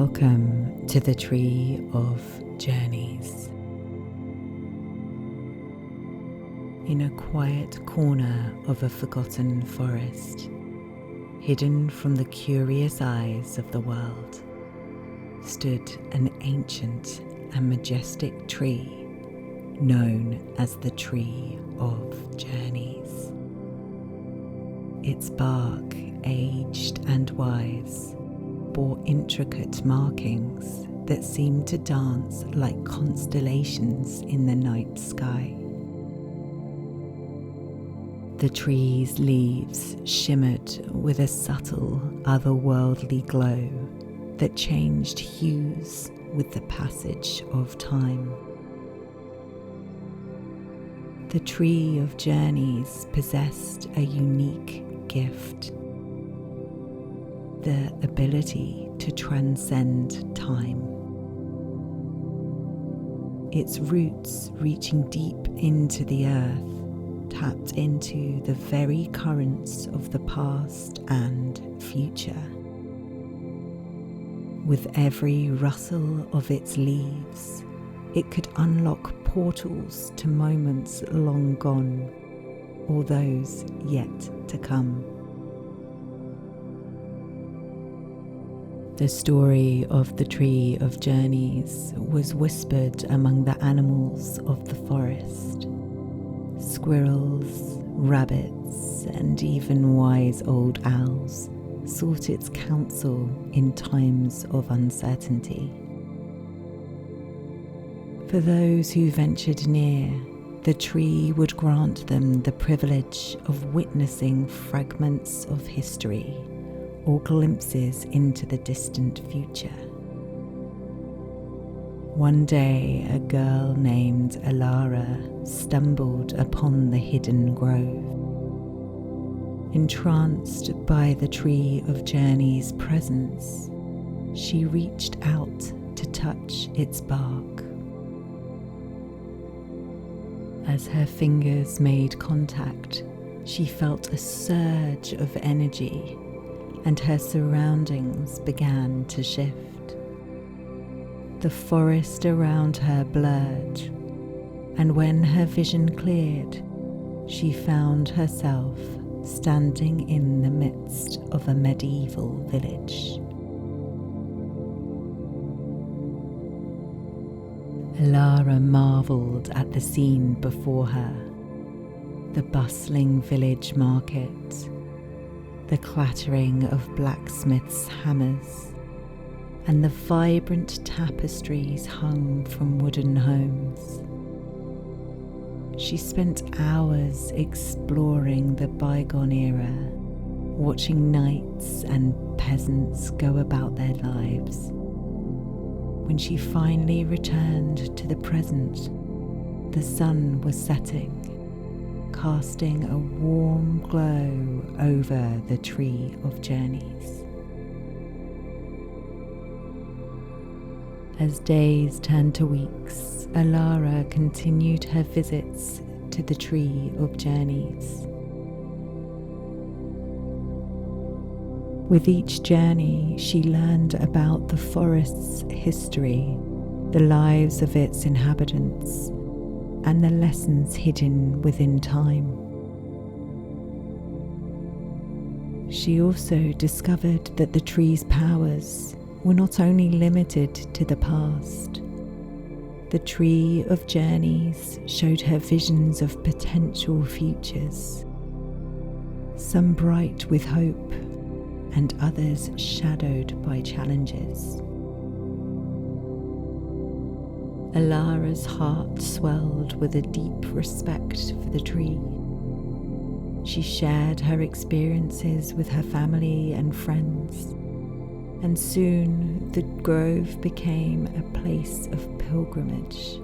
Welcome to the Tree of Journeys. In a quiet corner of a forgotten forest, hidden from the curious eyes of the world, stood an ancient and majestic tree known as the Tree of Journeys. Its bark, aged and wise, bore intricate markings that seemed to dance like constellations in the night sky. The tree's leaves shimmered with a subtle, otherworldly glow that changed hues with the passage of time. The Tree of Journeys possessed a unique gift: the ability to transcend time. Its roots, reaching deep into the earth, tapped into the very currents of the past and future. With every rustle of its leaves, it could unlock portals to moments long gone, or those yet to come. The story of the Tree of Journeys was whispered among the animals of the forest. Squirrels, rabbits, and even wise old owls sought its counsel in times of uncertainty. For those who ventured near, the tree would grant them the privilege of witnessing fragments of history or glimpses into the distant future. One day, a girl named Alara stumbled upon the hidden grove. Entranced by the Tree of Journeys' presence, she reached out to touch its bark. As her fingers made contact, she felt a surge of energy, and her surroundings began to shift. The forest around her blurred, and when her vision cleared, she found herself standing in the midst of a medieval village. Alara marveled at the scene before her: the bustling village market, the clattering of blacksmiths' hammers, and the vibrant tapestries hung from wooden homes. She spent hours exploring the bygone era, watching knights and peasants go about their lives. When she finally returned to the present, the sun was setting, casting a warm glow over the Tree of Journeys. As days turned to weeks, Alara continued her visits to the Tree of Journeys. With each journey, she learned about the forest's history, the lives of its inhabitants, and the lessons hidden within time. She also discovered that the tree's powers were not only limited to the past. The Tree of Journeys showed her visions of potential futures, some bright with hope, and others shadowed by challenges. Alara's heart swelled with a deep respect for the tree. She shared her experiences with her family and friends, and soon the grove became a place of pilgrimage.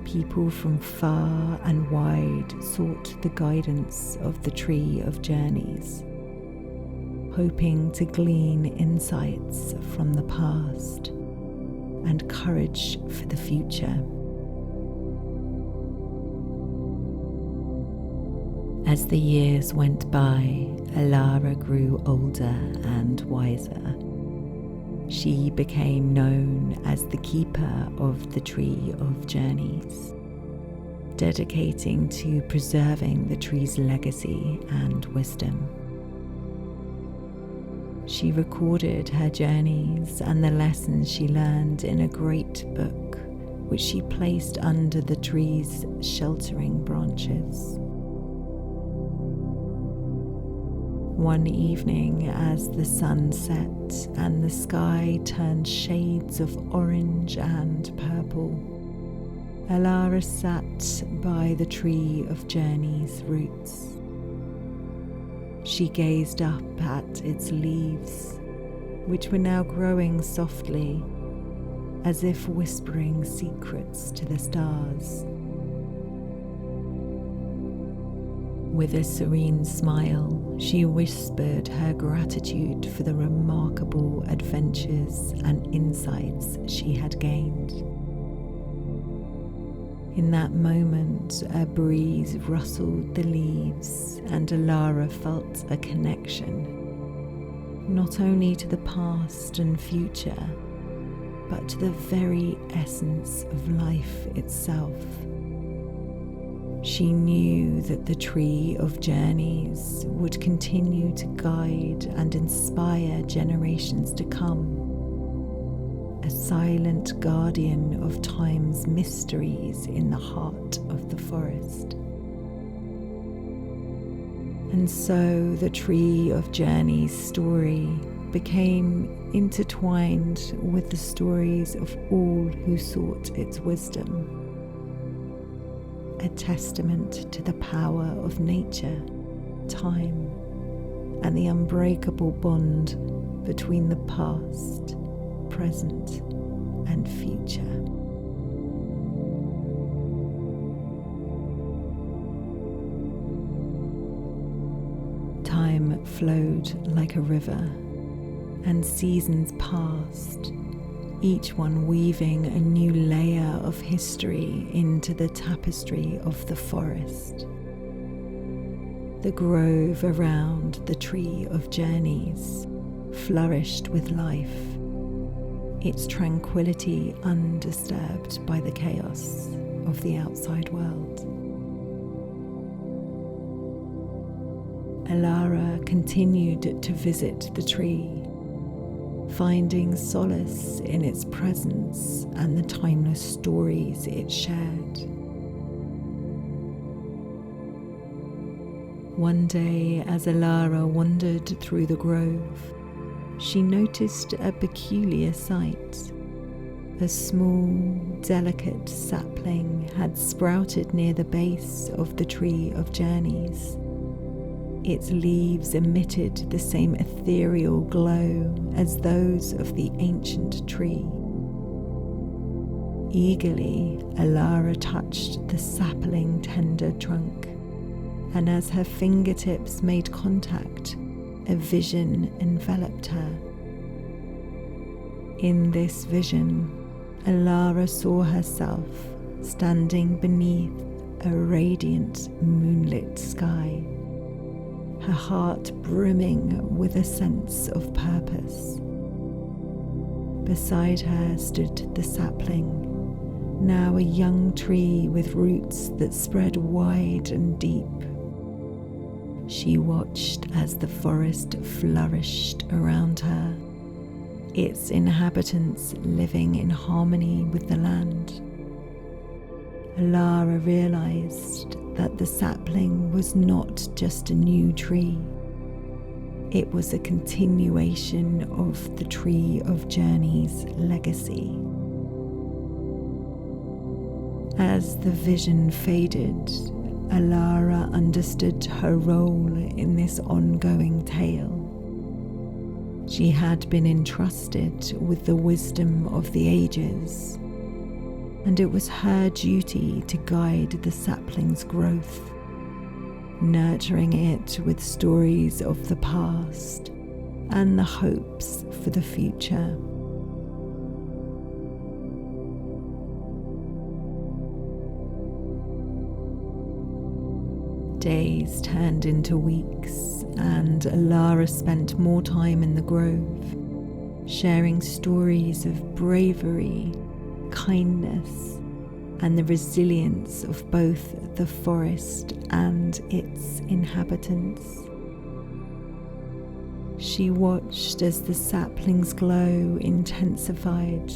People from far and wide sought the guidance of the Tree of Journeys, hoping to glean insights from the past and courage for the future. As the years went by, Alara grew older and wiser. She became known as the keeper of the Tree of Journeys, dedicating to preserving the tree's legacy and wisdom. She recorded her journeys and the lessons she learned in a great book, which she placed under the tree's sheltering branches. One evening, as the sun set and the sky turned shades of orange and purple, Alara sat by the Tree of Journeys' roots. She gazed up at its leaves, which were now growing softly, as if whispering secrets to the stars. With a serene smile, she whispered her gratitude for the remarkable adventures and insights she had gained. In that moment, a breeze rustled the leaves, and Alara felt a connection, not only to the past and future, but to the very essence of life itself. She knew that the Tree of Journeys would continue to guide and inspire generations to come, a silent guardian of time's mysteries in the heart of the forest. And so the Tree of Journeys' story became intertwined with the stories of all who sought its wisdom, a testament to the power of nature, time, and the unbreakable bond between the past, present, and future. Time flowed like a river, and seasons passed, each one weaving a new layer of history into the tapestry of the forest. The grove around the Tree of Journeys flourished with life, its tranquility undisturbed by the chaos of the outside world. Alara continued to visit the tree, finding solace in its presence and the timeless stories it shared. One day, as Alara wandered through the grove, she noticed a peculiar sight. A small, delicate sapling had sprouted near the base of the Tree of Journeys. Its leaves emitted the same ethereal glow as those of the ancient tree. Eagerly, Alara touched the sapling tender trunk, and as her fingertips made contact, a vision enveloped her. In this vision, Alara saw herself standing beneath a radiant moonlit sky, her heart brimming with a sense of purpose. Beside her stood the sapling, now a young tree with roots that spread wide and deep. She watched as the forest flourished around her, its inhabitants living in harmony with the land. Alara realized that the sapling was not just a new tree. It was a continuation of the Tree of Journeys' legacy. As the vision faded, Alara understood her role in this ongoing tale. She had been entrusted with the wisdom of the ages, and it was her duty to guide the sapling's growth, nurturing it with stories of the past and the hopes for the future. Days turned into weeks, and Alara spent more time in the grove. sharing stories of bravery, kindness, and the resilience of both the forest and its inhabitants. She watched as the sapling's glow intensified,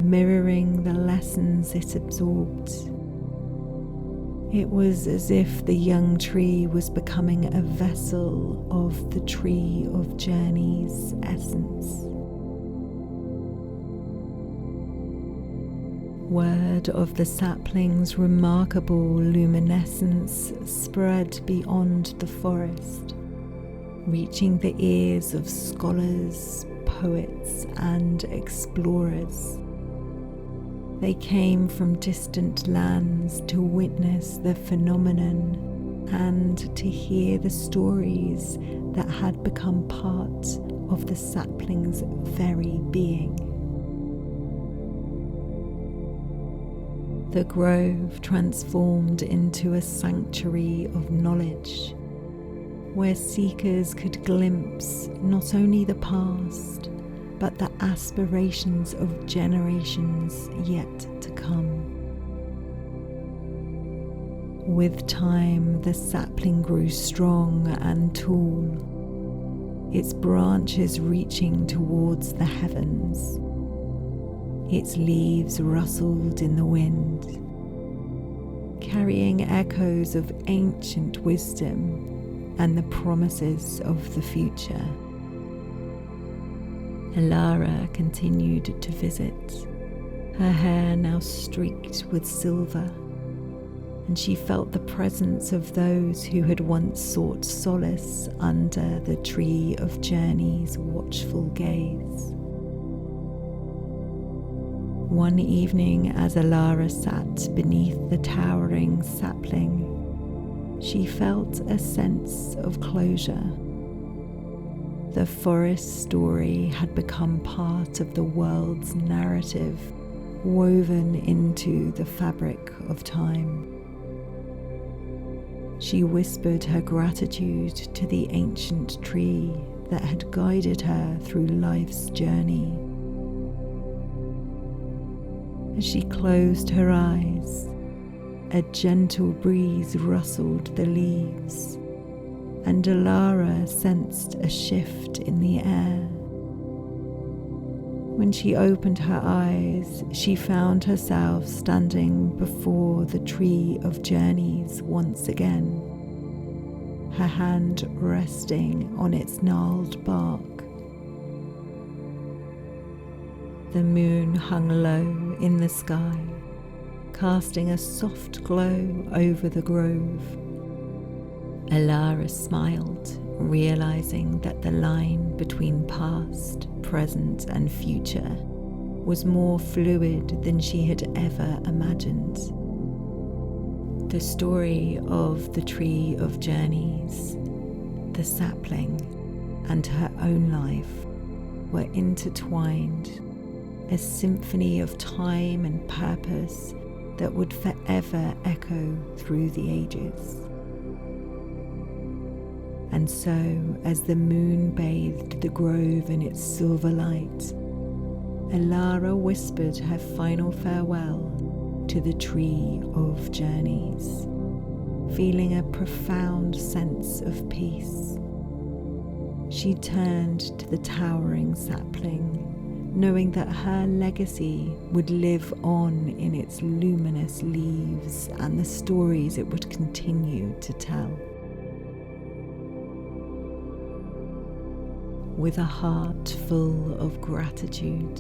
mirroring the lessons it absorbed. It was as if the young tree was becoming a vessel of the Tree of Journey's essence. Word of the sapling's remarkable luminescence spread beyond the forest, reaching the ears of scholars, poets, and explorers. They came from distant lands to witness the phenomenon and to hear the stories that had become part of the sapling's very being. The grove transformed into a sanctuary of knowledge, where seekers could glimpse not only the past, but the aspirations of generations yet to come. With time, the sapling grew strong and tall, its branches reaching towards the heavens. Its leaves rustled in the wind, carrying echoes of ancient wisdom and the promises of the future. Elara continued to visit, her hair now streaked with silver, and she felt the presence of those who had once sought solace under the Tree of Journey's watchful gaze. One evening, as Elara sat beneath the towering sapling, she felt a sense of closure. The forest story had become part of the world's narrative, woven into the fabric of time. She whispered her gratitude to the ancient tree that had guided her through life's journey. As she closed her eyes, a gentle breeze rustled the leaves, and Elara sensed a shift in the air. When she opened her eyes, she found herself standing before the Tree of Journeys once again, her hand resting on its gnarled bark. The moon hung low in the sky, casting a soft glow over the grove. Elara smiled, realizing that the line between past, present, and future was more fluid than she had ever imagined. The story of the Tree of Journeys, the sapling, and her own life were intertwined, a symphony of time and purpose that would forever echo through the ages. And so, as the moon bathed the grove in its silver light, Elara whispered her final farewell to the Tree of Journeys, feeling a profound sense of peace. She turned to the towering sapling, knowing that her legacy would live on in its luminous leaves and the stories it would continue to tell. With a heart full of gratitude,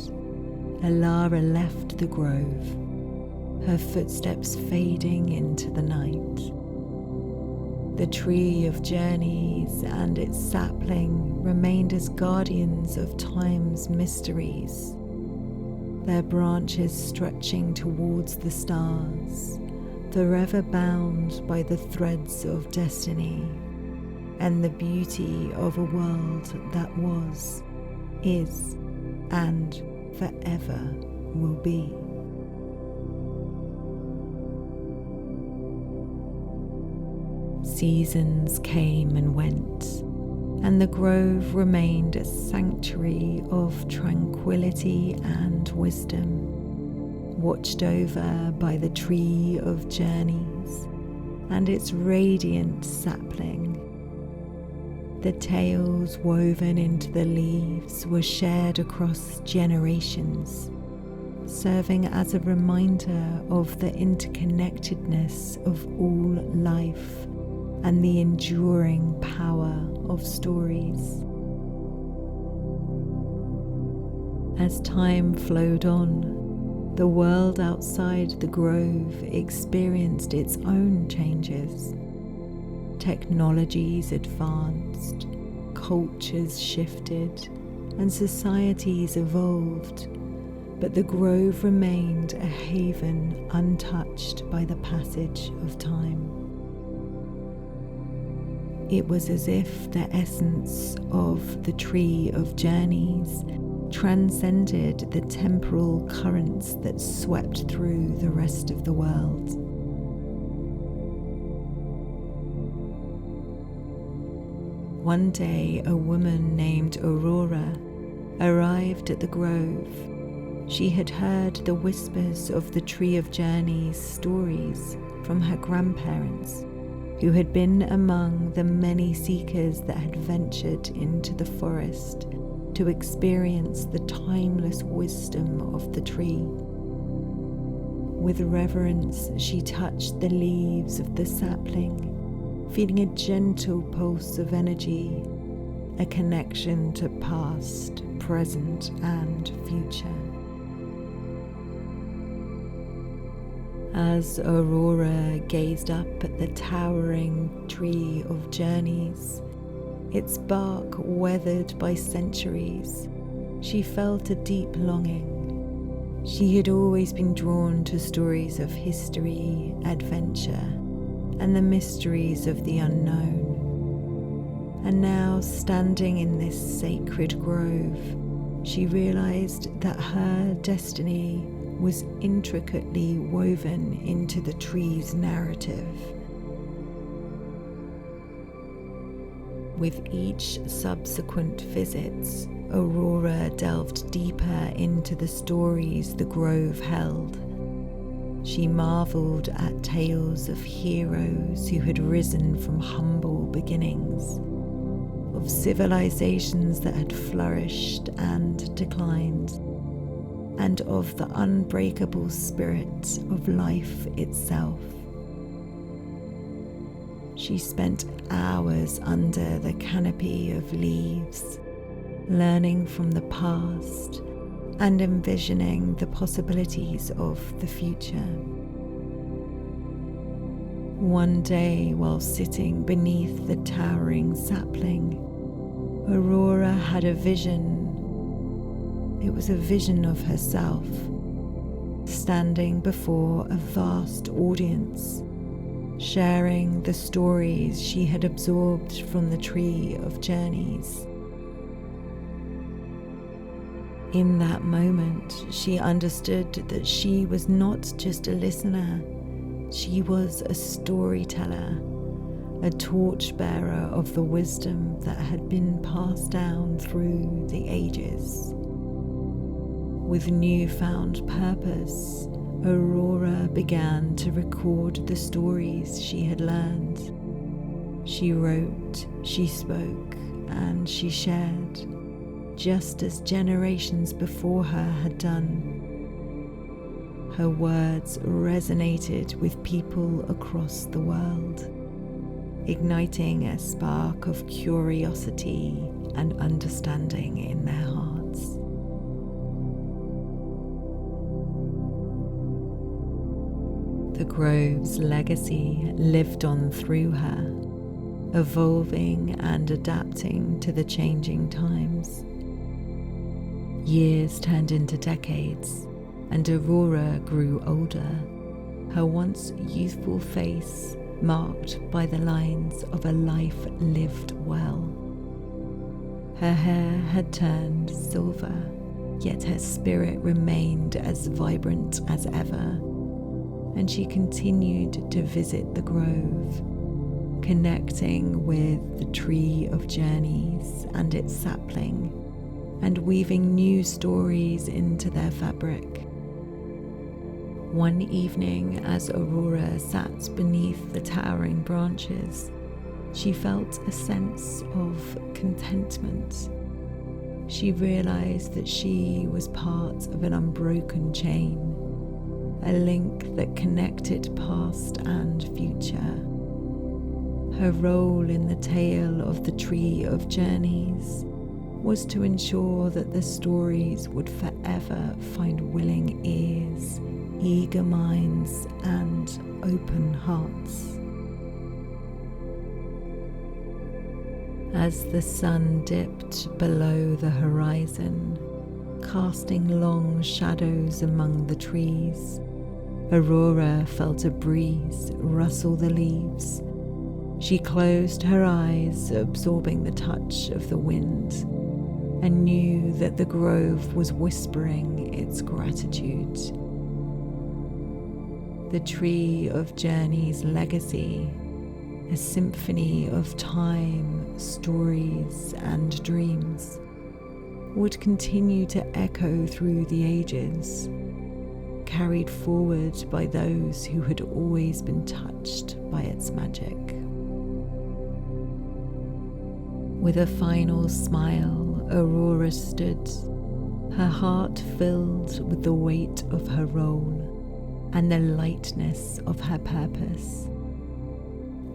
Elara left the grove, her footsteps fading into the night. The Tree of Journeys and its sapling remained as guardians of time's mysteries, their branches stretching towards the stars, forever bound by the threads of destiny and the beauty of a world that was, is, and forever will be. Seasons came and went, and the grove remained a sanctuary of tranquility and wisdom, watched over by the tree of journeys and its radiant sapling. The tales woven into the leaves were shared across generations, serving as a reminder of the interconnectedness of all life and the enduring power of stories. As time flowed on, the world outside the grove experienced its own changes. Technologies advanced, cultures shifted, and societies evolved, but the grove remained a haven untouched by the passage of time. It was as if the essence of the tree of journeys transcended the temporal currents that swept through the rest of the world. One day, a woman named Aurora arrived at the grove. She had heard the whispers of the Tree of Journeys stories from her grandparents, who had been among the many seekers that had ventured into the forest to experience the timeless wisdom of the tree. With reverence, she touched the leaves of the sapling, feeling a gentle pulse of energy, a connection to past, present, and future. As Aurora gazed up at the towering tree of journeys, its bark weathered by centuries, she felt a deep longing. She had always been drawn to stories of history, adventure, and the mysteries of the unknown. And now, standing in this sacred grove, she realized that her destiny was intricately woven into the tree's narrative. With each subsequent visit, Aurora delved deeper into the stories the grove held. She marveled at tales of heroes who had risen from humble beginnings, of civilizations that had flourished and declined, and of the unbreakable spirit of life itself. She spent hours under the canopy of leaves, learning from the past and envisioning the possibilities of the future. One day, while sitting beneath the towering sapling, Aurora had a vision. It was a vision of herself, standing before a vast audience, sharing the stories she had absorbed from the Tree of Journeys. In that moment, she understood that she was not just a listener, she was a storyteller, a torchbearer of the wisdom that had been passed down through the ages. With newfound purpose, Aurora began to record the stories she had learned. She wrote, she spoke, and she shared, just as generations before her had done. Her words resonated with people across the world, igniting a spark of curiosity and understanding in their hearts. The grove's legacy lived on through her, evolving and adapting to the changing times. Years turned into decades, and Aurora grew older, her once youthful face marked by the lines of a life lived well. Her hair had turned silver, yet her spirit remained as vibrant as ever, and she continued to visit the grove, connecting with the tree of journeys and its sapling, and weaving new stories into their fabric. One evening, as Aurora sat beneath the towering branches, she felt a sense of contentment. She realized that she was part of an unbroken chain, a link that connected past and future. Her role in the tale of the Tree of Journeys was to ensure that the stories would forever find willing ears, eager minds, and open hearts. As the sun dipped below the horizon, casting long shadows among the trees, Aurora felt a breeze rustle the leaves. She closed her eyes, absorbing the touch of the wind, and knew that the grove was whispering its gratitude. The Tree of Journeys' legacy, a symphony of time, stories, and dreams, would continue to echo through the ages, carried forward by those who had always been touched by its magic. With a final smile, Aurora stood, her heart filled with the weight of her role and the lightness of her purpose.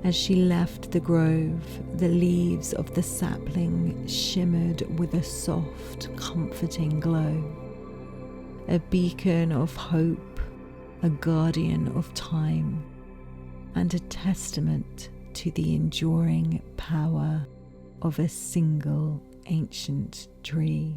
As she left the grove, the leaves of the sapling shimmered with a soft, comforting glow, a beacon of hope, a guardian of time, and a testament to the enduring power of a single ancient tree.